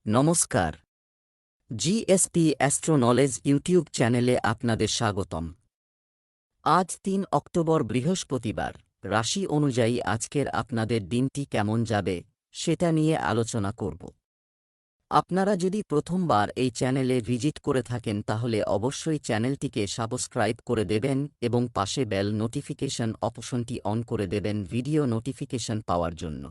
নমস্কার। GSP astro knowledge YouTube চ্যানেলে আপনাদের স্বাগতম। আজ ৩ অক্টোবর বৃহস্পতিবার। রাশি অনুযায়ী আজকের আপনাদের দিনটি কেমন যাবে সেটা নিয়ে আলোচনা করব। আপনারা যদি প্রথমবার এই চ্যানেলে ভিজিট করে থাকেন তাহলে অবশ্যই চ্যানেলটিকে সাবস্ক্রাইব করে দেবেন এবং পাশে বেল নোটিফিকেশন অপশনটি অন করে দেবেন ভিডিও নোটিফিকেশন পাওয়ার জন্য।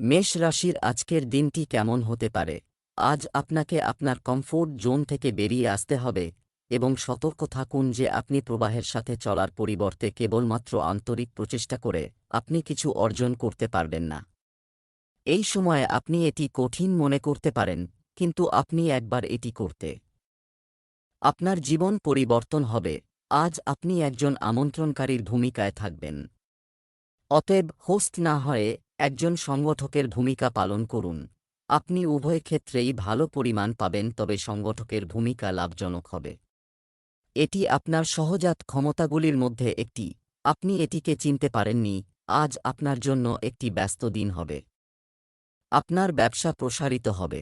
মেষ রাশির আজকের দিনটি কেমন হতে পারে? আজ আপনাকে আপনার কমফোর্ট জোন থেকে বেরিয়ে আসতে হবে এবং সতর্ক থাকুন যে আপনি প্রবাহের সাথে চলার পরিবর্তে কেবলমাত্র আন্তরিক প্রচেষ্টা করে আপনি কিছু অর্জন করতে পারবেন না। এই সময়ে আপনি এটি কঠিন মনে করতে পারেন, কিন্তু আপনি একবার এটি করতে আপনার জীবন পরিবর্তন হবে। আজ আপনি একজন আমন্ত্রণকারীর ভূমিকায় থাকবেন। অতএব হোস্ট না হয়ে একজন সংগঠকের ভূমিকা পালন করুন। আপনি উভয় ক্ষেত্রেই ভালো পরিমাণ পাবেন, তবে সংগঠকের ভূমিকা লাভজনক হবে। এটি আপনার সহজাত ক্ষমতাগুলির মধ্যে একটি। আপনি এটিকে চিনতে পারেননি। আজ আপনার জন্য একটি ব্যস্ত দিন হবে। আপনার ব্যবসা প্রসারিত হবে।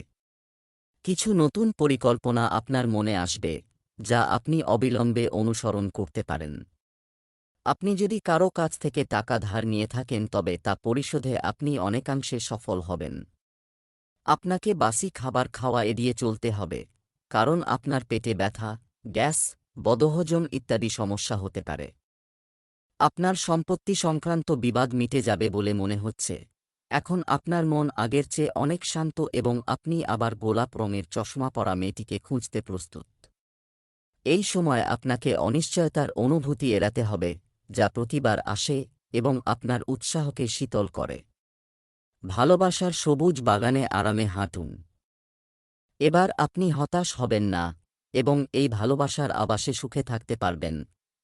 কিছু নতুন পরিকল্পনা আপনার মনে আসবে, যা আপনি অবিলম্বে অনুসরণ করতে পারেন। আপনি যদি কারো কাছ থেকে টাকা ধার নিয়ে থাকেন তবে তা পরিশোধে আপনি অনেকাংশে সফল হবেন। আপনাকে বাসি খাবার খাওয়া এড়িয়ে চলতে হবে, কারণ আপনার পেটে ব্যথা, গ্যাস, বদহজম ইত্যাদি সমস্যা হতে পারে। আপনার সম্পত্তি সংক্রান্ত বিবাদ মিটে যাবে বলে মনে হচ্ছে। এখন আপনার মন আগের চেয়ে অনেক শান্ত এবং আপনি আবার গোলাপ রঙের চশমা পরা মেয়েটিকে খুঁজতে প্রস্তুত। এই সময় আপনাকে অনিশ্চয়তার অনুভূতি এড়াতে হবে, যা প্রতিবার আসে এবং আপনার উৎসাহকে শীতল করে। ভালোবাসার সবুজ বাগানে আরামে হাঁটুন। এবার আপনি হতাশ হবেন না এবং এই ভালোবাসার আবাসে সুখে থাকতে পারবেন।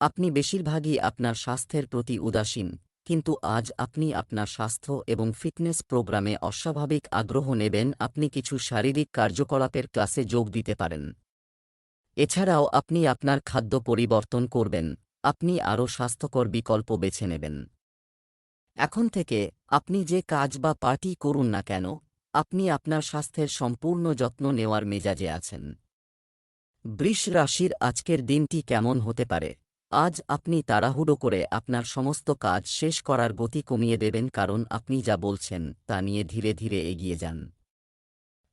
আপনি বেশিরভাগই আপনার স্বাস্থ্যের প্রতি উদাসীন, কিন্তু আজ আপনি আপনার স্বাস্থ্য এবং ফিটনেস প্রোগ্রামে অস্বাভাবিক আগ্রহ নেবেন। আপনি কিছু শারীরিক কার্যকলাপের ক্লাসে যোগ দিতে পারেন। এছাড়াও আপনি আপনার খাদ্য পরিবর্তন করবেন। আপনি আরও স্বাস্থ্যকর বিকল্প বেছে নেবেন। এখন থেকে আপনি যে কাজ বা পার্টি করুন না কেন, আপনি আপনার স্বাস্থ্যের সম্পূর্ণ যত্ন নেওয়ার মেজাজে আছেন। বৃষ রাশির আজকের দিনটি কেমন হতে পারে? আজ আপনি তাড়াহুড়ো করে আপনার সমস্ত কাজ শেষ করার গতি কমিয়ে দেবেন, কারণ আপনি যা বলছেন তা নিয়ে ধীরে ধীরে এগিয়ে যান।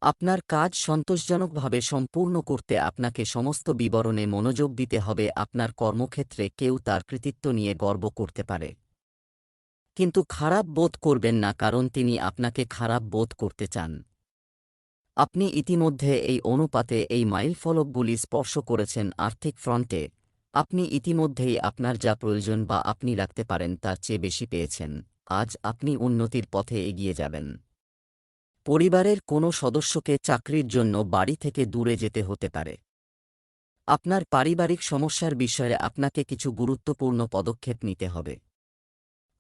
আপনার কাজ সন্তোষজনকভাবে সম্পূর্ণ করতে আপনাকে সমস্ত বিবরণে মনোযোগ দিতে হবে। আপনার কর্মক্ষেত্রে কেউ তার কৃতিত্ব নিয়ে গর্ব করতে পারে, কিন্তু খারাপ বোধ করবেন না, কারণ তিনি আপনাকে খারাপ বোধ করতে চান। আপনি ইতিমধ্যে এই অনুপাতে এই মাইলফলকগুলি স্পর্শ করেছেন। আর্থিক ফ্রন্টে আপনি ইতিমধ্যেই আপনার যা প্রয়োজন বা আপনি রাখতে পারেন তার চেয়ে বেশি পেয়েছেন। আজ আপনি উন্নতির পথে এগিয়ে যাবেন। পরিবারের কোনো সদস্যকে চাকরির জন্য বাড়ি থেকে দূরে যেতে হতে পারে। আপনার পারিবারিক সমস্যার বিষয়ে আপনাকে কিছু গুরুত্বপূর্ণ পদক্ষেপ নিতে হবে।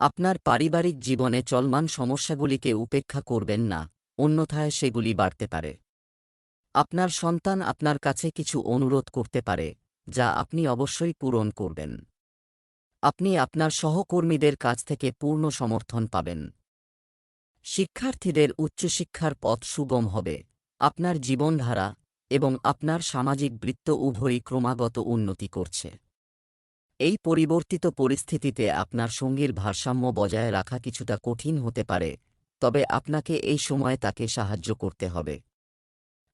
আপনার পারিবারিক জীবনে চলমান সমস্যাগুলিকে উপেক্ষা করবেন না, অন্যথায় সেগুলি বাড়তে পারে। আপনার সন্তান আপনার কাছে কিছু অনুরোধ করতে পারে, যা আপনি অবশ্যই পূরণ করবেন। আপনি আপনার সহকর্মীদের কাছ থেকে পূর্ণ সমর্থন পাবেন। শিক্ষার্থীদের উচ্চশিক্ষার পথ সুগম হবে। আপনার জীবনধারা এবং আপনার সামাজিক বৃত্ত উভয়ই ক্রমাগত উন্নতি করছে। এই পরিবর্তিত পরিস্থিতিতে আপনার সঙ্গীর ভারসাম্য বজায় রাখা কিছুটা কঠিন হতে পারে, তবে আপনাকে এই সময়ে তাকে সাহায্য করতে হবে।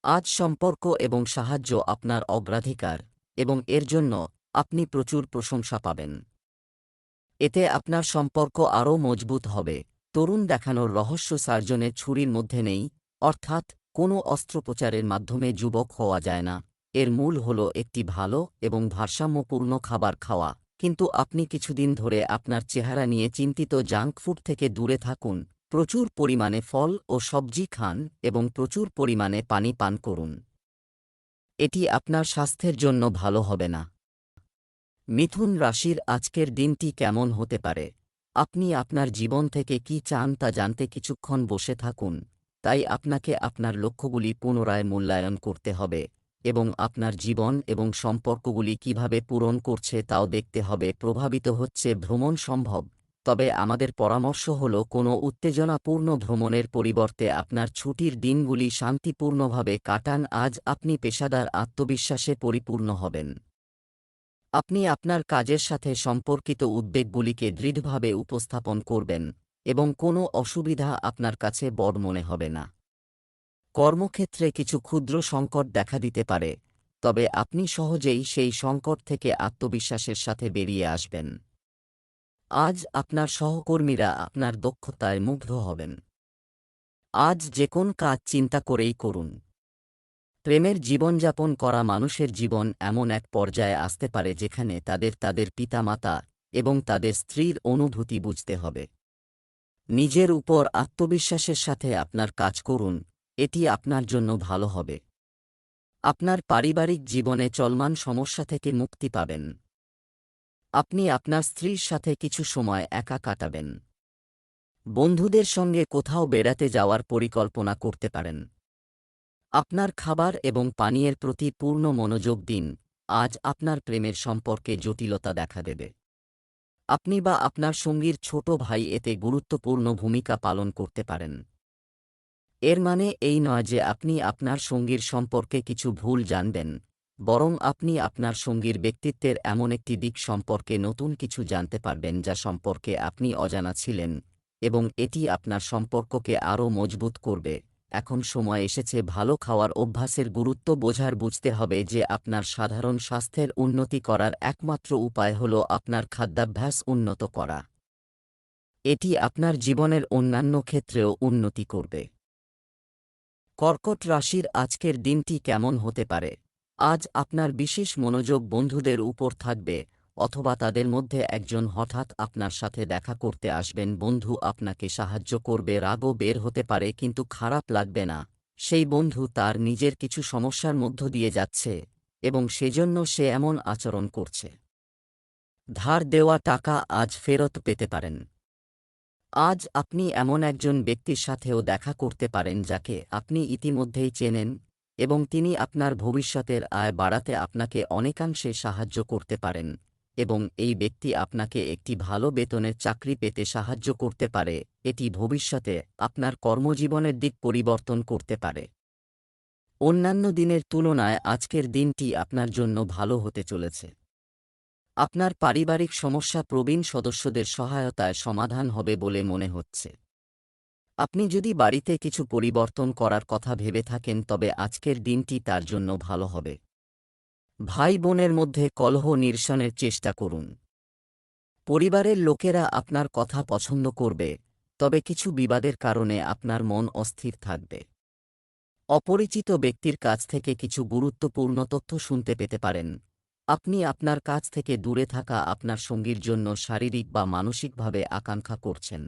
আজ সম্পর্ক এবং সাহায্য আপনার অগ্রাধিকার, এবং এর জন্য আপনি প্রচুর প্রশংসা পাবেন। এতে আপনার সম্পর্ক আরও মজবুত হবে। তরুণ দেখানোর রহস্য সার্জনের ছুরির মধ্যে নেই, অর্থাৎ কোনো অস্ত্রোপচারের মাধ্যমে যুবক হওয়া যায় না। এর মূল হল একটি ভালো এবং ভারসাম্যপূর্ণ খাবার খাওয়া। কিন্তু আপনি কিছুদিন ধরে আপনার চেহারা নিয়ে চিন্তিত। জাঙ্ক ফুড থেকে দূরে থাকুন, প্রচুর পরিমাণে ফল ও সবজি খান এবং প্রচুর পরিমাণে পানি পান করুন। এটি আপনার স্বাস্থ্যের জন্য ভালো হবে না। মিথুন রাশির আজকের দিনটি কেমন হতে পারে? আপনি আপনার জীবন থেকে কি চান তা জানতে কিছুক্ষণ বসে থাকুন। তাই আপনাকে আপনার লক্ষ্যগুলি পুনরায় মূল্যায়ন করতে হবে এবং আপনার জীবন এবং সম্পর্কগুলি কিভাবে পূরণ করছে তাও দেখতে হবে। প্রভাবিত হচ্ছে ভ্রমণ সম্ভব, তবে আমাদের পরামর্শ হল কোনো উত্তেজনাপূর্ণ ভ্রমণের পরিবর্তে আপনার ছুটির দিনগুলি শান্তিপূর্ণভাবে কাটান। আজ আপনি পেশাদার আত্মবিশ্বাসে পরিপূর্ণ হবেন। আপনি আপনার কাজের সাথে সম্পর্কিত উদ্বেগগুলিকে দৃঢ়ভাবে উপস্থাপন করবেন এবং কোনো অসুবিধা আপনার কাছে বড় মনে হবে না। কর্মক্ষেত্রে কিছু ক্ষুদ্র সংকট দেখা দিতে পারে, তবে আপনি সহজেই সেই সংকট থেকে আত্মবিশ্বাসের সাথে বেরিয়ে আসবেন। আজ আপনার সহকর্মীরা আপনার দক্ষতায় মুগ্ধ হবেন। আজ যে কোন কাজ চিন্তা করেই করুন। প্রেমের জীবনযাপন করা মানুষের জীবন এমন এক পর্যায়ে আসতে পারে যেখানে তাদের পিতামাতা এবং তাদের স্ত্রীর অনুভূতি বুঝতে হবে। নিজের উপর আত্মবিশ্বাসের সাথে আপনার কাজ করুন, এটি আপনার জন্য ভালো হবে। আপনার পারিবারিক জীবনে চলমান সমস্যা থেকে মুক্তি পাবেন। আপনি আপনার স্ত্রীর সাথে কিছু সময় একা কাটাবেন। বন্ধুদের সঙ্গে কোথাও বেড়াতে যাওয়ার পরিকল্পনা করতে পারেন। আপনার খাবার এবং পানীয়ের প্রতি পূর্ণ মনোযোগ দিন। আজ আপনার প্রেমের সম্পর্কে জটিলতা দেখা দেবে। আপনি বা আপনার সঙ্গীর ছোট ভাই এতে গুরুত্বপূর্ণ ভূমিকা পালন করতে পারেন। এর মানে এই নয় যে আপনি আপনার সঙ্গীর সম্পর্কে কিছু ভুল জানবেন, বরং আপনি আপনার সঙ্গীর ব্যক্তিত্বের এমন একটি দিক সম্পর্কে নতুন কিছু জানতে পারবেন যা সম্পর্কে আপনি অজানা ছিলেন, এবং এটি আপনার সম্পর্ককে আরও মজবুত করবে। এখন সময় এসেছে ভালো খাওয়ার অভ্যাসের গুরুত্ব বোঝার। বুঝতে হবে যে আপনার সাধারণ স্বাস্থ্যের উন্নতি করার একমাত্র উপায় হল আপনার খাদ্যাভ্যাস উন্নত করা। এটি আপনার জীবনের অন্যান্য ক্ষেত্রেও উন্নতি করবে। কর্কট রাশির আজকের দিনটি কেমন হতে পারে? আজ আপনার বিশেষ মনোযোগ বন্ধুদের উপর থাকবে, অথবা তাদের মধ্যে একজন হঠাৎ আপনার সাথে দেখা করতে আসবেন। বন্ধু আপনাকে সাহায্য করবে, রাগও বের হতে পারে, কিন্তু খারাপ লাগবে না। সেই বন্ধু তার নিজের কিছু সমস্যার মধ্য দিয়ে যাচ্ছে এবং সেজন্য সে এমন আচরণ করছে। ধার দেওয়া টাকা আজ ফেরত পেতে পারেন। আজ আপনি এমন একজন ব্যক্তির সাথেও দেখা করতে পারেন যাকে আপনি ইতিমধ্যেই চেনেন, এবং তিনি আপনার ভবিষ্যতের আয় বাড়াতে আপনাকে অনেকাংশে সাহায্য করতে পারেন, এবং এই ব্যক্তি আপনাকে একটি ভালো বেতনের চাকরি পেতে সাহায্য করতে পারে। এটি ভবিষ্যতে আপনার কর্মজীবনের দিক পরিবর্তন করতে পারে। অন্যান্য দিনের তুলনায় আজকের দিনটি আপনার জন্য ভালো হতে চলেছে। আপনার পারিবারিক সমস্যা প্রবীণ সদস্যদের সহায়তায় সমাধান হবে বলে মনে হচ্ছে। আপনি যদি বাড়িতে কিছু পরিবর্তন করার কথা ভেবে থাকেন তবে আজকের দিনটি তার জন্য ভালো হবে। ভাই বোনের মধ্যে কলহ নিরসনের চেষ্টা করুন। পরিবারের লোকেরা আপনার কথা পছন্দ করবে, তবে কিছু বিবাদের কারণে আপনার মন অস্থির থাকবে। অপরিচিত ব্যক্তির কাছ থেকে কিছু গুরুত্বপূর্ণ তথ্য শুনতে পেতে পারেন। আপনি আপনার কাছ থেকে দূরে থাকা আপনার সঙ্গীর জন্য শারীরিক বা মানসিকভাবে আকাঙ্ক্ষা করছেন।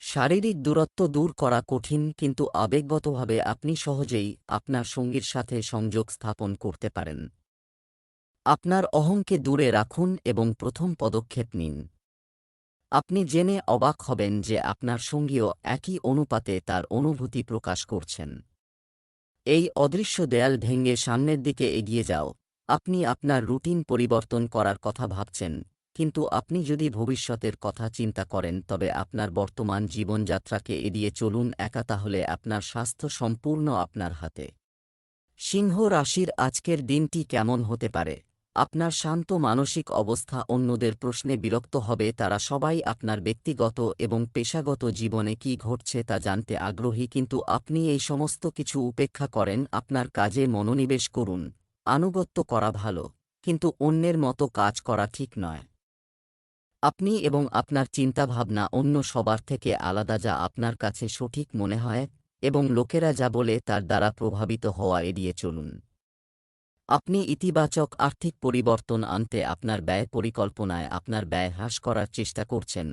শারীরিক দূরত্ব দূর করা কঠিন, কিন্তু আবেগগতভাবে আপনি সহজেই আপনার সঙ্গীর সাথে সংযোগ স্থাপন করতে পারেন। আপনার অহংকে দূরে রাখুন এবং প্রথম পদক্ষেপ নিন। আপনি জেনে অবাক হবেন যে আপনার সঙ্গীও একই অনুপাতে তার অনুভূতি প্রকাশ করছেন। এই অদৃশ্য দেয়াল ভেঙে সামনের দিকে এগিয়ে যাও। আপনি আপনার রুটিন পরিবর্তন করার কথা ভাবছেন, কিন্তু আপনি যদি ভবিষ্যতের কথা চিন্তা করেন তবে আপনার বর্তমান জীবনযাত্রাকে এড়িয়ে চলুন একা, তাহলে আপনার স্বাস্থ্য সম্পূর্ণ আপনার হাতে। সিংহ রাশির আজকের দিনটি কেমন হতে পারে? আপনার শান্ত মানসিক অবস্থা অন্যদের প্রশ্নে বিরক্ত হবে। তারা সবাই আপনার ব্যক্তিগত এবং পেশাগত জীবনে কী ঘটছে তা জানতে আগ্রহী, কিন্তু আপনি এই সমস্ত কিছু উপেক্ষা করেন। আপনার কাজে মনোনিবেশ করুন। আনুগত্য করা ভালো, কিন্তু অন্যের মতো কাজ করা ঠিক নয়। আপনি এবং আপনার চিন্তাভাবনা অন্য সবার থেকে আলাদা, যা আপনার কাছে সঠিক মনে হয়, এবং লোকেরা যা বলে তার দ্বারা প্রভাবিত হওয়া এড়িয়ে চলুন। আপনি ইতিবাচক আর্থিক পরিবর্তন আনতে আপনার ব্যয় পরিকল্পনায় আপনার ব্যয় হ্রাস করার চেষ্টা করছেন,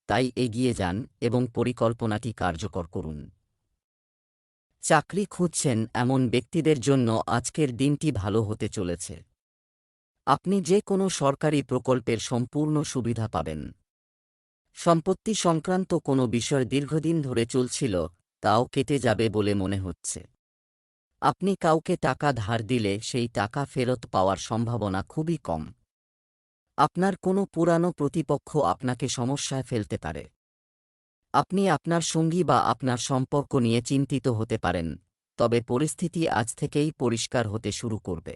তাই এগিয়ে যান এবং পরিকল্পনাটি কার্যকর করুন। চাকরি খুঁজছেন এমন ব্যক্তিদের জন্য আজকের দিনটি ভালো হতে চলেছে। আপনি যে কোনো সরকারি প্রকল্পের সম্পূর্ণ সুবিধা পাবেন। সম্পত্তি সংক্রান্ত কোনো বিষয় দীর্ঘদিন ধরে চলছিল, তাও কেটে যাবে বলে মনে হচ্ছে। আপনি কাউকে টাকা ধার দিলে সেই টাকা ফেরত পাওয়ার সম্ভাবনা খুবই কম। আপনার কোনো পুরানো প্রতিপক্ষ আপনাকে সমস্যায় ফেলতে পারে। আপনি আপনার সঙ্গী বা আপনার সম্পর্ক নিয়ে চিন্তিত হতে পারেন, তবে পরিস্থিতি আজ থেকেই পরিষ্কার হতে শুরু করবে।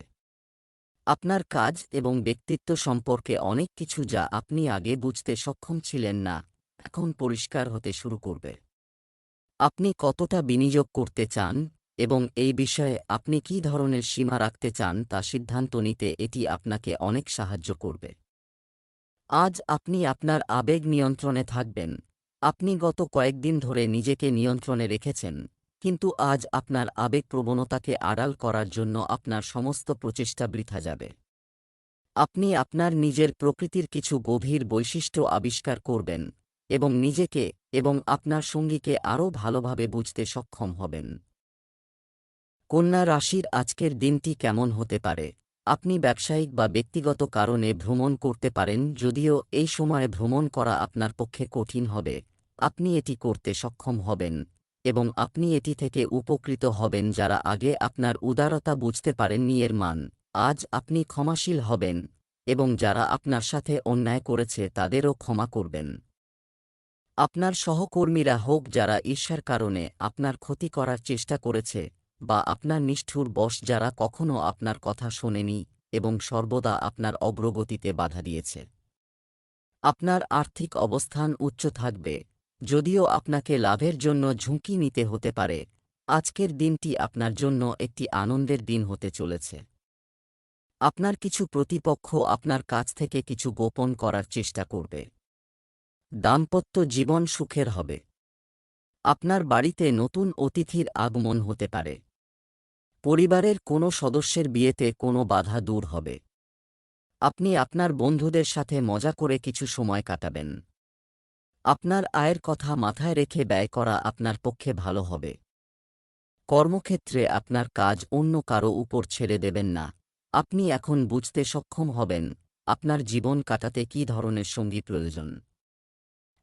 আপনার কাজ এবং ব্যক্তিত্ব সম্পর্কে অনেক কিছু যা আপনি আগে বুঝতে সক্ষম ছিলেন না, এখন পরিষ্কার হতে শুরু করবে। আপনি কতটা বিনিয়োগ করতে চান এবং এই বিষয়ে আপনি কী ধরনের সীমা রাখতে চান তা সিদ্ধান্ত নিতে এটি আপনাকে অনেক সাহায্য করবে। আজ আপনি আপনার আবেগ নিয়ন্ত্রণে থাকবেন। আপনি গত কয়েকদিন ধরে নিজেকে নিয়ন্ত্রণে রেখেছেন, কিন্তু আজ আপনার আবেগপ্রবণতাকে আড়াল করার জন্য আপনার সমস্ত প্রচেষ্টা বৃথা যাবে। আপনি আপনার নিজের প্রকৃতির কিছু গভীর বৈশিষ্ট্য আবিষ্কার করবেন এবং নিজেকে এবং আপনার সঙ্গীকে আরও ভালোভাবে বুঝতে সক্ষম হবেন। কন্যা রাশির আজকের দিনটি কেমন হতে পারে? আপনি ব্যবসায়িক বা ব্যক্তিগত কারণে ভ্রমণ করতে পারেন, যদিও এই সময়ে ভ্রমণ করা আপনার পক্ষে কঠিন হবে। আপনি এটি করতে সক্ষম হবেন এবং আপনি এটি থেকে উপকৃত হবেন যারা আগে আপনার উদারতা বুঝতে পারেননি এর মান। আজ আপনি ক্ষমাশীল হবেন এবং যারা আপনার সাথে অন্যায় করেছে তাদেরও ক্ষমা করবেন। আপনার সহকর্মীরা হোক যারা ঈর্ষার কারণে আপনার ক্ষতি করার চেষ্টা করেছে, বা আপনার নিষ্ঠুর বস যারা কখনো আপনার কথা শোনেনি এবং সর্বদা আপনার অগ্রগতিতে বাধা দিয়েছে। আপনার আর্থিক অবস্থান উচ্চ থাকবে, যদিও আপনাকে লাভের জন্য ঝুঁকি নিতে হতে পারে। আজকের দিনটি আপনার জন্য একটি আনন্দের দিন হতে চলেছে। আপনার কিছু প্রতিপক্ষ আপনার কাছ থেকে কিছু গোপন করার চেষ্টা করবে। দাম্পত্য জীবন সুখের হবে। আপনার বাড়িতে নতুন অতিথির আগমন হতে পারে। পরিবারের কোনো সদস্যের বিয়েতে কোনো বাধা দূর হবে। আপনি আপনার বন্ধুদের সাথে মজা করে কিছু সময় কাটাবেন। আপনার আয়ের কথা মাথায় রেখে ব্যয় করা আপনার পক্ষে ভালো হবে। কর্মক্ষেত্রে আপনার কাজ অন্য কারো উপর ছেড়ে দেবেন না। আপনি এখন বুঝতে সক্ষম হবেন আপনার জীবন কাটাতে কী ধরনের সঙ্গী প্রয়োজন।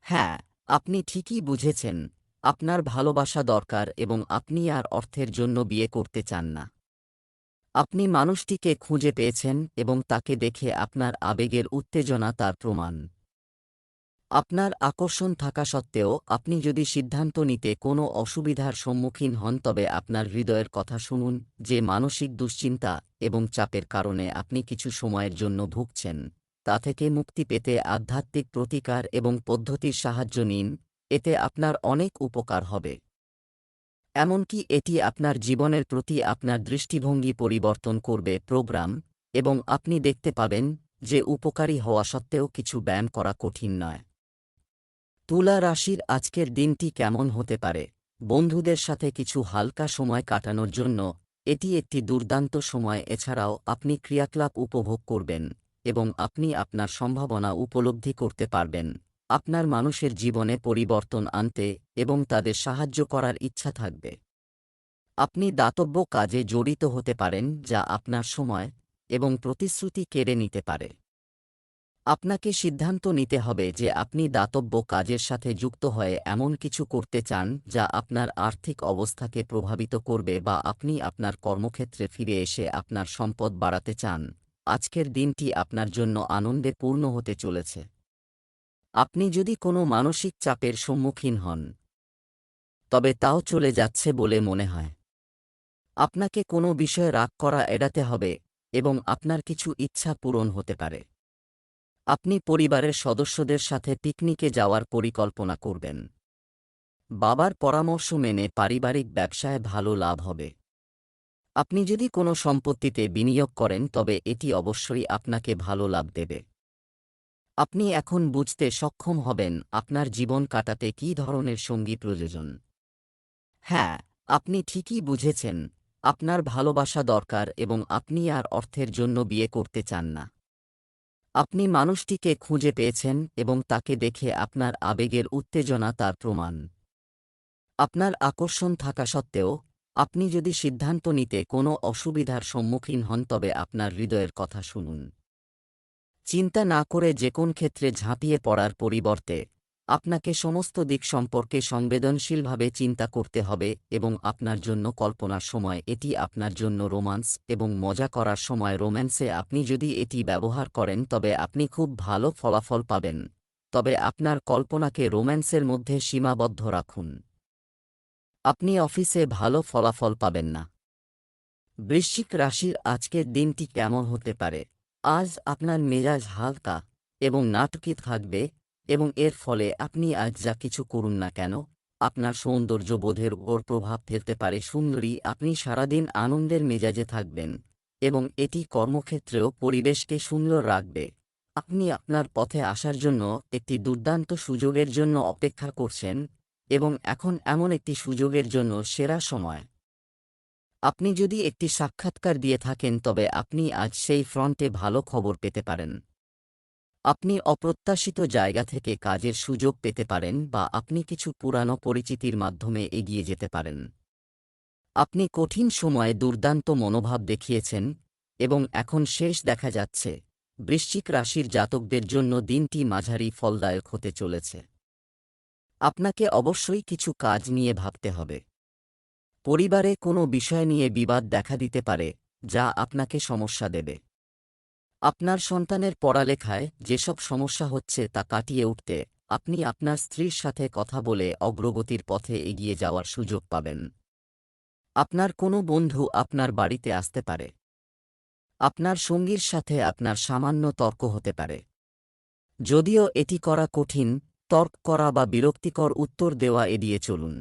হ্যাঁ, আপনি ঠিকই বুঝেছেন, আপনার ভালোবাসা দরকার এবং আপনি আর অর্থের জন্য বিয়ে করতে চান না। আপনি মানুষটিকে খুঁজে পেয়েছেন এবং তাকে দেখে আপনার আবেগের উত্তেজনা তার প্রমাণ। আপনার আকর্ষণ থাকা সত্ত্বেও আপনি যদি সিদ্ধান্ত নিতে কোনো অসুবিধার সম্মুখীন হন, তবে আপনার হৃদয়ের কথা শুনুন। যে মানসিক দুশ্চিন্তা এবং চাপের কারণে আপনি কিছু সময়ের জন্য ভুগছেন, তা থেকে মুক্তি পেতে আধ্যাত্মিক প্রতিকার এবং পদ্ধতির সাহায্য নিন। এতে আপনার অনেক উপকার হবে। এমনকি এটি আপনার জীবনের প্রতি আপনার দৃষ্টিভঙ্গি পরিবর্তন করবে। প্রোগ্রাম এবং আপনি দেখতে পাবেন যে উপকারী হওয়া সত্ত্বেও কিছু ব্যায়াম করা কঠিন নয়। তুলা রাশির আজকের দিনটি কেমন হতে পারে? বন্ধুদের সাথে কিছু হালকা সময় কাটানোর জন্য এটি একটি দুর্দান্ত সময়। এছাড়াও আপনি ক্রিয়াকলাপ উপভোগ করবেন এবং আপনি আপনার সম্ভাবনা উপলব্ধি করতে পারবেন। আপনার মানুষের জীবনে পরিবর্তন আনতে এবং তাদের সাহায্য করার ইচ্ছা থাকবে। আপনি দাতব্য কাজে জড়িত হতে পারেন যা আপনার সময় এবং প্রতিশ্রুতি কেড়ে নিতে পারে। আপনাকে সিদ্ধান্ত নিতে হবে যে আপনি দাতব্য কাজের সাথে যুক্ত হয়ে এমন কিছু করতে চান যা আপনার আর্থিক অবস্থাকে প্রভাবিত করবে, বা আপনি আপনার কর্মক্ষেত্রে ফিরে এসে আপনার সম্পদ বাড়াতে চান। আজকের দিনটি আপনার জন্য আনন্দে পূর্ণ হতে চলেছে। আপনি যদি কোনো মানসিক চাপের সম্মুখীন হন, তবে তাও চলে যাচ্ছে বলে মনে হয়। আপনাকে কোনো বিষয়ে রাগ করা এড়াতে হবে এবং আপনার কিছু ইচ্ছা পূরণ হতে পারে। আপনি পরিবারের সদস্যদের সাথে পিকনিকে যাওয়ার পরিকল্পনা করবেন। বাবার পরামর্শ মেনে পারিবারিক ব্যবসায় ভালো লাভ হবে। আপনি যদি কোনো সম্পত্তিতে বিনিয়োগ করেন তবে এটি অবশ্যই আপনাকে ভালো লাভ দেবে। আপনি এখন বুঝতে সক্ষম হবেন আপনার জীবন কাটাতে কী ধরনের সঙ্গী প্রয়োজন। হ্যাঁ, আপনি ঠিকই বুঝেছেন, আপনার ভালোবাসা দরকার এবং আপনি আর অর্থের জন্য বিয়ে করতে চান না। আপনি মানুষটিকে খুঁজে পেয়েছেন এবং তাকে দেখে আপনার আবেগের উত্তেজনা তার প্রমাণ। আপনার আকর্ষণ থাকা সত্ত্বেও আপনি যদি সিদ্ধান্ত নিতে কোনো অসুবিধার সম্মুখীন হন, তবে আপনার হৃদয়ের কথা শুনুন। চিন্তা না করে যে কোন ক্ষেত্রে ঝাঁপিয়ে পড়ার পরিবর্তে আপনাকে সমস্ত দিক সম্পর্কে সংবেদনশীলভাবে চিন্তা করতে হবে এবং আপনার জন্য কল্পনার সময় এটি আপনার জন্য রোমান্স এবং মজা করার সময় রোম্যান্সে আপনি যদি এটি ব্যবহার করেন তবে আপনি খুব ভালো ফলাফল পাবেন, তবে আপনার কল্পনাকে রোম্যান্সের মধ্যে সীমাবদ্ধ রাখুন। আপনি অফিসে ভালো ফলাফল পাবেন না। বৃশ্চিক রাশির আজকের দিনটি কেমন হতে পারে? আজ আপনার মেজাজ হালকা এবং নাটকী থাকবে এবং এর ফলে আপনি আজ যা কিছু করুন না কেন, আপনার সৌন্দর্যবোধের উপর প্রভাব ফেলতে পারে। সুন্দরী, আপনি সারাদিন আনন্দের মেজাজে থাকবেন এবং এটি কর্মক্ষেত্রেও পরিবেশকে সুন্দর রাখবে। আপনি আপনার পথে আসার জন্য একটি দুর্দান্ত সুযোগের জন্য অপেক্ষা করছেন এবং এখন এমন একটি সুযোগের জন্য সেরা সময়। আপনি যদি একটি সাক্ষাৎকার দিয়ে থাকেন তবে আপনি আজ সেই ফ্রন্টে ভালো খবর পেতে পারেন। আপনি অপ্রত্যাশিত জায়গা থেকে কাজের সুযোগ পেতে পারেন বা আপনি কিছু পুরানো পরিচিতির মাধ্যমে এগিয়ে যেতে পারেন। আপনি কঠিন সময়ে দুর্দান্ত মনোভাব দেখিয়েছেন এবং এখন শেষ দেখা যাচ্ছে। বৃশ্চিক রাশির জাতকদের জন্য দিনটি মাঝারি ফলদায়ক হতে চলেছে। আপনাকে অবশ্যই কিছু কাজ নিয়ে ভাবতে হবে। পরিবারে কোনো বিষয় নিয়ে বিবাদ দেখা দিতে পারে যা আপনাকে সমস্যা দেবে। আপনার সন্তানের পড়ালেখায় যেসব সমস্যা হচ্ছে তা কাটিয়ে উঠতে আপনি আপনার স্ত্রীর সাথে কথা বলে অগ্রগতির পথে এগিয়ে যাওয়ার সুযোগ পাবেন। আপনার কোনো বন্ধু আপনার বাড়িতে আসতে পারে। আপনার সঙ্গীর সাথে আপনার সামান্য তর্ক হতে পারে। যদিও এটি করা কঠিন, তর্ক করা বা বিরক্তিকর উত্তর দেওয়া এড়িয়ে চলুন।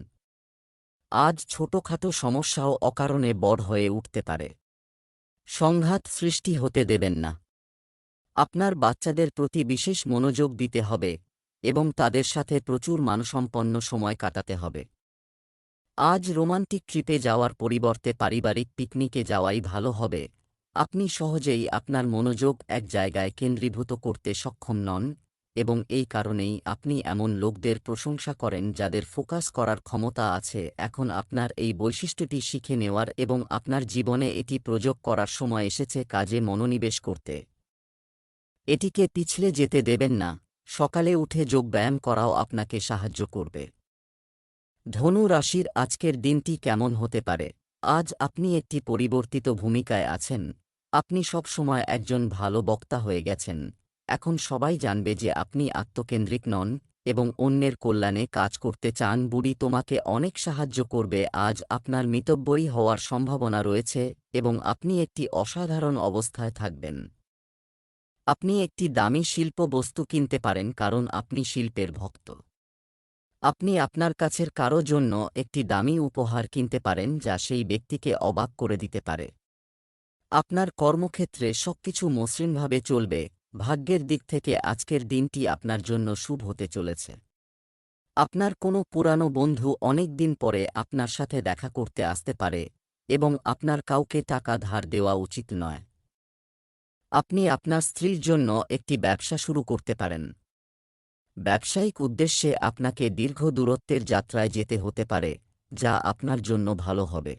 আজ ছোটখাটো সমস্যাও অকারণে বড় হয়ে উঠতে পারে। সংঘাত সৃষ্টি হতে দেবেন না। আপনার বাচ্চাদের প্রতি বিশেষ মনোযোগ দিতে হবে এবং তাদের সাথে প্রচুর মানসম্পন্ন সময় কাটাতে হবে। আজ রোমান্টিক ট্রিপে যাওয়ার পরিবর্তে পারিবারিক পিকনিকে যাওয়াই ভালো হবে। আপনি সহজেই আপনার মনোযোগ এক জায়গায় কেন্দ্রীভূত করতে সক্ষম নন এবং এই কারণেই আপনি এমন লোকদের প্রশংসা করেন যাদের ফোকাস করার ক্ষমতা আছে। এখন আপনার এই বৈশিষ্ট্যটি শিখে নেওয়ার এবং আপনার জীবনে এটি প্রয়োগ করার সময় এসেছে। কাজে মনোনিবেশ করতে এটিকে পিছলে যেতে দেবেন না। সকালে উঠে যোগব্যায়াম করাও আপনাকে সাহায্য করবে। ধনু রাশির আজকের দিনটি কেমন হতে পারে? আজ আপনি একটি পরিবর্তিত ভূমিকায় আছেন। আপনি সব সময় একজন ভালো বক্তা হয়ে গেছেন। এখন সবাই জানবে যে আপনি আত্মকেন্দ্রিক নন এবং অন্যের কল্যাণে কাজ করতে চান। বুড়ি তোমাকে অনেক সাহায্য করবে। আজ আপনার মিতব্যয়ী হওয়ার সম্ভাবনা রয়েছে এবং আপনি একটি অসাধারণ অবস্থায় থাকবেন। আপনি একটি দামি শিল্প বস্তু কিনতে পারেন কারণ আপনি শিল্পের ভক্ত। আপনি আপনার কাছের কারো জন্য একটি দামি উপহার কিনতে পারেন যা সেই ব্যক্তিকে অবাক করে দিতে পারে। আপনার কর্মক্ষেত্রে সবকিছু মসৃণভাবে চলবে। ভাগ্যের দিক থেকে আজকের দিনটি আপনার জন্য শুভ হতে চলেছে। আপনার কোনো পুরানো বন্ধু অনেক দিন পরে আপনার সাথে দেখা করতে আসতে পারে এবং আপনার কাউকে টাকা ধার দেওয়া উচিত নয়। আপনি আপনার স্ত্রীর জন্য একটি ব্যবসা শুরু করতে পারেন। ব্যবসায়িক উদ্দেশ্যে আপনাকে দীর্ঘ দূরত্বের যাত্রায় যেতে হতে পারে, যা আপনার জন্য ভালো হবে।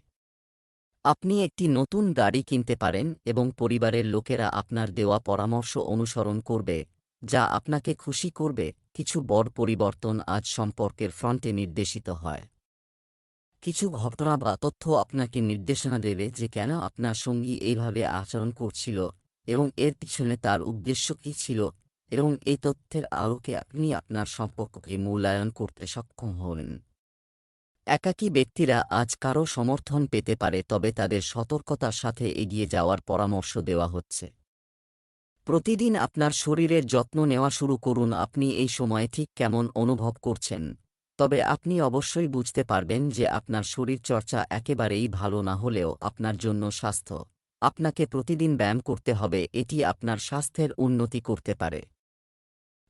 আপনি একটি নতুন গাড়ি কিনতে পারেন এবং পরিবারের লোকেরা আপনার দেওয়া পরামর্শ অনুসরণ করবে, যা আপনাকে খুশি করবে। কিছু বড় পরিবর্তন আজ সম্পর্কের ফ্রন্টে নির্দেশিত হয়। কিছু ঘটনা বা তথ্য আপনাকে নির্দেশনা দেবে যে কেন আপনার সঙ্গী এইভাবে আচরণ করছিল এবং এর পিছনে তার উদ্দেশ্য কী ছিল, এবং এই তথ্যের আলোকে আপনি আপনার সম্পর্ককে মূল্যায়ন করতে সক্ষম হবেন। একাকী ব্যক্তিরা আজ কারো সমর্থন পেতে পারে, তবে তাদের সতর্কতার সাথে এগিয়ে যাওয়ার পরামর্শ দেওয়া হচ্ছে। প্রতিদিন আপনার শরীরের যত্ন নেওয়া শুরু করুন। আপনি এই সময়ে ঠিক কেমন অনুভব করছেন, তবে আপনি অবশ্যই বুঝতে পারবেন যে আপনার শরীরচর্চা একেবারেই ভালো না হলেও আপনার জন্য স্বাস্থ্য। আপনাকে প্রতিদিন ব্যায়াম করতে হবে, এটি আপনার স্বাস্থ্যের উন্নতি করতে পারে।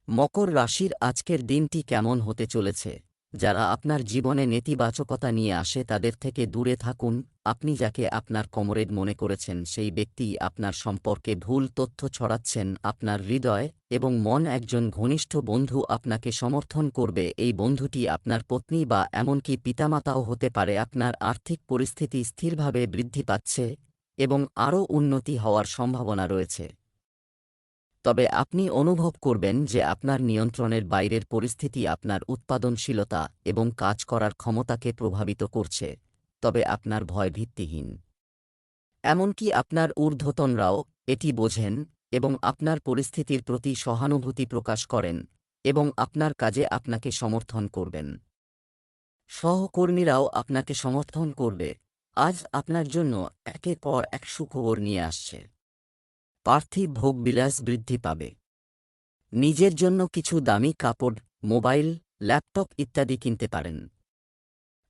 মকর রাশির আজকের দিনটি কেমন হতে চলেছে? যারা আপনার জীবনে নেতিবাচকতা নিয়ে আসে তাদের থেকে দূরে থাকুন। আপনি যাকে আপনার কমরেড মনে করেছেন সেই ব্যক্তি আপনার সম্পর্কে ভুল তথ্য ছড়াচ্ছেন। আপনার হৃদয় এবং মন একজন ঘনিষ্ঠ বন্ধু আপনাকে সমর্থন করবে। এই বন্ধুটি আপনার পত্নী বা এমনকি পিতামাতাও হতে পারে। আপনার আর্থিক পরিস্থিতি স্থিরভাবে বৃদ্ধি পাচ্ছে এবং আরও উন্নতি হওয়ার সম্ভাবনা রয়েছে। তবে আপনি অনুভব করবেন যে আপনার নিয়ন্ত্রণের বাইরের পরিস্থিতি আপনার উৎপাদনশীলতা এবং কাজ করার ক্ষমতাকে প্রভাবিত করছে, তবে আপনার ভয় ভিত্তিহীন। এমনকি আপনার ঊর্ধ্বতনরাও এটি বোঝেন এবং আপনার পরিস্থিতির প্রতি সহানুভূতি প্রকাশ করেন এবং আপনার কাজে আপনাকে সমর্থন করবেন। সহকর্মীরাও আপনাকে সমর্থন করবে। আজ আপনার জন্য একের পর এক সুখবর নিয়ে আসছে। পার্থিব ভোগবিলাস বৃদ্ধি পাবে। নিজের জন্য কিছু দামি কাপড়, মোবাইল, ল্যাপটপ ইত্যাদি কিনতে পারেন।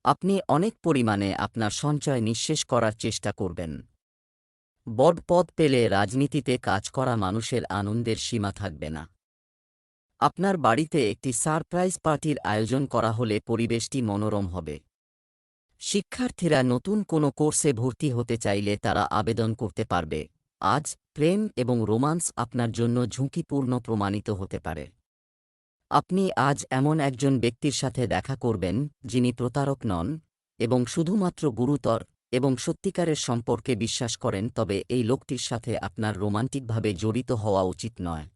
আপনি অনেক পরিমাণে আপনার সঞ্চয় নিঃশেষ করার চেষ্টা করবেন। বড় পদ পেলে রাজনীতিতে কাজ করা মানুষের আনন্দের সীমা থাকবে না। আপনার বাড়িতে একটি সারপ্রাইজ পার্টির আয়োজন করা হলে পরিবেশটি মনোরম হবে। শিক্ষার্থীরা নতুন কোনো কোর্সে ভর্তি হতে চাইলে তারা আবেদন করতে পারবে। আজ প্রেম এবং রোমান্স আপনার জন্য ঝুঁকিপূর্ণ প্রমাণিত হতে পারে। আপনি আজ এমন একজন ব্যক্তির সাথে দেখা করবেন যিনি প্রতারক নন এবং শুধুমাত্র গুরুতর এবং সত্যিকারের সম্পর্কে বিশ্বাস করেন, তবে এই লোকটির সাথে আপনার রোমান্টিকভাবে জড়িত হওয়া উচিত নয়।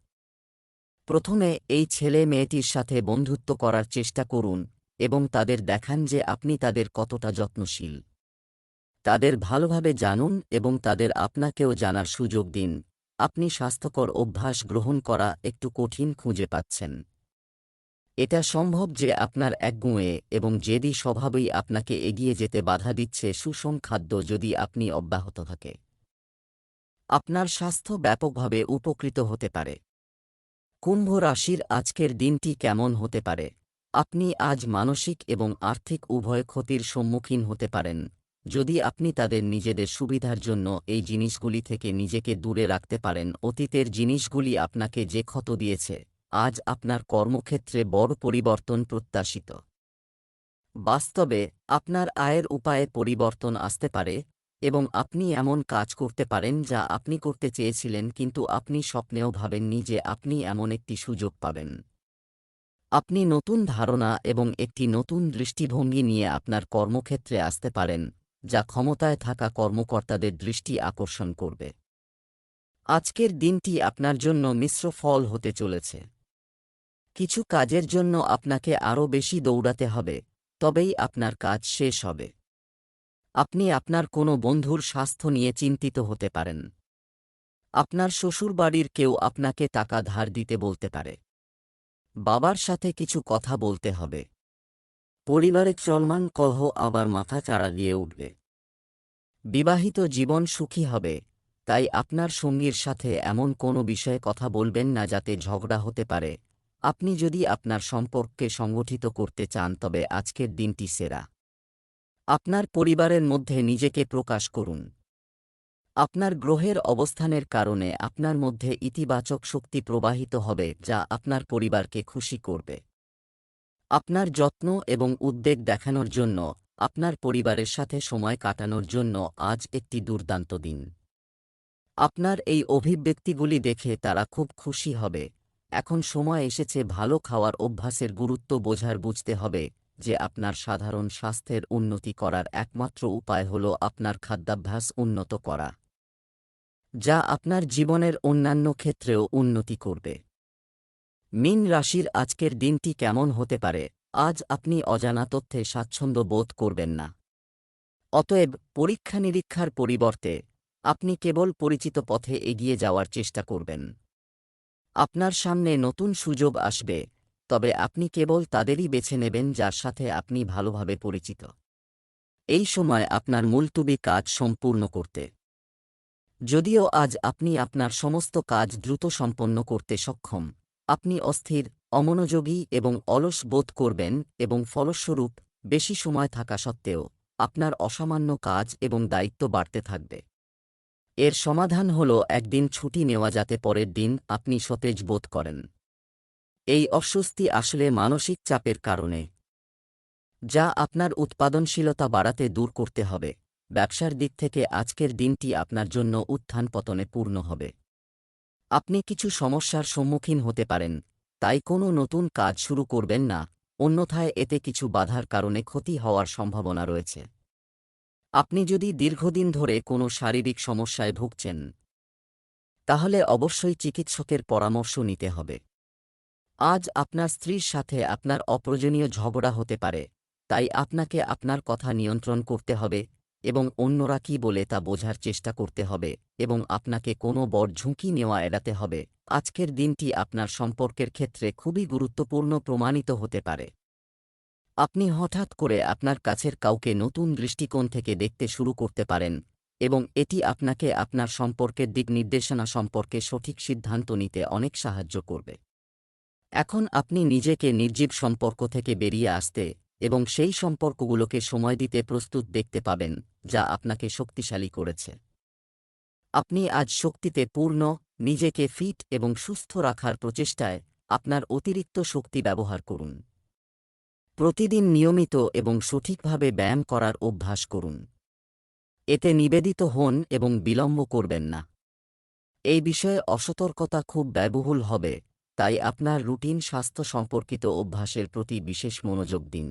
প্রথমে এই ছেলে মেয়েটির সাথে বন্ধুত্ব করার চেষ্টা করুন এবং তাদের দেখান যে আপনি তাদের কতটা যত্নশীল। তাদের ভালোভাবে জানুন এবং তাদের আপনাকেও জানার সুযোগ দিন। আপনি স্বাস্থ্যকর অভ্যাস গ্রহণ করা একটু কঠিন খুঁজে পাচ্ছেন। এটা সম্ভব যে আপনার একগুঁয়ে এবং জেদি স্বভাবই আপনাকে এগিয়ে যেতে বাধা দিচ্ছে সুষম খাদ্য যদি আপনি অব্যাহত থাকে। আপনার স্বাস্থ্য ব্যাপকভাবে উপকৃত হতে পারে। কুম্ভ রাশির আজকের দিনটি কেমন হতে পারে? আপনি আজ মানসিক এবং আর্থিক উভয় ক্ষতির সম্মুখীন হতে পারেন যদি আপনি তাদের নিজেদের সুবিধার জন্য এই জিনিসগুলি থেকে নিজেকে দূরে রাখতে পারেন। অতীতের জিনিসগুলি আপনাকে যে ক্ষত দিয়েছে, আজ আপনার কর্মক্ষেত্রে বড় পরিবর্তন প্রত্যাশিত। বাস্তবে আপনার আয়ের উপায়ে পরিবর্তন আসতে পারে এবং আপনি এমন কাজ করতে পারেন যা আপনি করতে চেয়েছিলেন কিন্তু আপনি স্বপ্নেও ভাবেননি যে আপনি এমন একটি সুযোগ পাবেন। আপনি নতুন ধারণা এবং একটি নতুন দৃষ্টিভঙ্গি নিয়ে আপনার কর্মক্ষেত্রে আসতে পারেন যা ক্ষমতায় থাকা কর্মকর্তাদের দৃষ্টি আকর্ষণ করবে। আজকের দিনটি আপনার জন্য মিশ্র ফল হতে চলেছে। কিছু কাজের জন্য আপনাকে আরও বেশি দৌড়াতে হবে, তবেই আপনার কাজ শেষ হবে। আপনি আপনার কোনো বন্ধুর স্বাস্থ্য নিয়ে চিন্তিত হতে পারেন। আপনার শ্বশুরবাড়ির কেউ আপনাকে টাকা ধার দিতে বলতে পারে। বাবার সাথে কিছু কথা বলতে হবে। পরিবারের চলমান কলহ আবার মাথা চাড়া দিয়ে উঠবে। বিবাহিত জীবন সুখী হবে, তাই আপনার সঙ্গীর সাথে এমন কোনো বিষয়ে কথা বলবেন না যাতে ঝগড়া হতে পারে। আপনি যদি আপনার সম্পর্ককে সংগঠিত করতে চান তবে আজকের দিনটি সেরা। আপনার পরিবারের মধ্যে নিজেকে প্রকাশ করুন। আপনার গ্রহের অবস্থানের কারণে আপনার মধ্যে ইতিবাচক শক্তি প্রবাহিত হবে যা আপনার পরিবারকে খুশি করবে। আপনার যত্ন এবং উদ্বেগ দেখানোর জন্য আপনার পরিবারের সাথে সময় কাটানোর জন্য আজ একটি দুর্দান্ত দিন। আপনার এই অভিব্যক্তিগুলি দেখে তারা খুব খুশি হবে। এখন সময় এসেছে ভালো খাওয়ার অভ্যাসের গুরুত্ব বুঝতে হবে যে আপনার সাধারণ স্বাস্থ্যের উন্নতি করার একমাত্র উপায় হল আপনার খাদ্যাভ্যাস উন্নত করা, যা আপনার জীবনের অন্যান্য ক্ষেত্রেও উন্নতি করবে। মীন রাশির আজকের দিনটি কেমন হতে পারে? আজ আপনি অজানা তথ্যে স্বাচ্ছন্দ্য বোধ করবেন না। অতএব পরীক্ষা নিরীক্ষার পরিবর্তে আপনি কেবল পরিচিত পথে এগিয়ে যাওয়ার চেষ্টা করবেন। আপনার সামনে নতুন সুযোগ আসবে, তবে আপনি কেবল তাদেরই বেছে নেবেন যার সাথে আপনি ভালোভাবে পরিচিত। এই সময় আপনার মুলতুবি কাজ সম্পূর্ণ করতে। যদিও আজ আপনি আপনার সমস্ত কাজ দ্রুত সম্পন্ন করতে সক্ষম, আপনি অস্থির, অমনোযোগী এবং অলস বোধ করবেন এবং ফলস্বরূপ বেশি সময় থাকা সত্ত্বেও আপনার অসামান্য কাজ এবং দায়িত্ব বাড়তে থাকবে। এর সমাধান হল একদিন ছুটি নেওয়া যাতে পরের দিন আপনি সতেজ বোধ করেন। এই অস্বস্তি আসলে মানসিক চাপের কারণে, যা আপনার উৎপাদনশীলতা বাড়াতে দূর করতে হবে। ব্যবসার দিক থেকে আজকের দিনটি আপনার জন্য উত্থান পতনে পূর্ণ হবে। আপনি কিছু সমস্যার সম্মুখীন হতে পারেন, তাই কোনো নতুন কাজ শুরু করবেন না, অন্যথায় এতে কিছু বাধার কারণে ক্ষতি হওয়ার সম্ভাবনা রয়েছে। আপনি যদি দীর্ঘদিন ধরে কোনো শারীরিক সমস্যায় ভুগছেন, তাহলে অবশ্যই চিকিৎসকের পরামর্শ নিতে হবে। আজ আপনার স্ত্রীর সাথে আপনার অপ্রয়োজনীয় ঝগড়া হতে পারে, তাই আপনাকে আপনার কথা নিয়ন্ত্রণ করতে হবে এবং অন্যরা কী বলে তা বোঝার চেষ্টা করতে হবে এবং আপনাকে কোনো বড় ঝুঁকি নেওয়া এড়াতে হবে। আজকের দিনটি আপনার সম্পর্কের ক্ষেত্রে খুবই গুরুত্বপূর্ণ প্রমাণিত হতে পারে। আপনি হঠাৎ করে আপনার কাছের কাউকে নতুন দৃষ্টিকোণ থেকে দেখতে শুরু করতে পারেন এবং এটি আপনাকে আপনার সম্পর্কের দিক নির্দেশনা সম্পর্কে সঠিক সিদ্ধান্ত নিতে অনেক সাহায্য করবে। এখন আপনি নিজেকে নির্জীব সম্পর্ক থেকে বেরিয়ে আসতে এবং সেই সম্পর্কগুলোকে সময় দিতে প্রস্তুত দেখতে পাবেন, যা আপনাকে শক্তিশালী করেছে। আপনি আজ শক্তিতে পূর্ণ, নিজেকে ফিট এবং সুস্থ রাখার প্রচেষ্টায় আপনার অতিরিক্ত শক্তি ব্যবহার করুন। প্রতিদিন নিয়মিত এবং সঠিকভাবে ব্যায়াম করার অভ্যাস করুন। এতে নিবেদিত হন এবং বিলম্ব করবেন না। এই বিষয়ে অসতর্কতা খুব ব্যয়বহুল হবে, তাই আপনার রুটিন স্বাস্থ্য সম্পর্কিত অভ্যাসের প্রতি বিশেষ মনোযোগ দিন।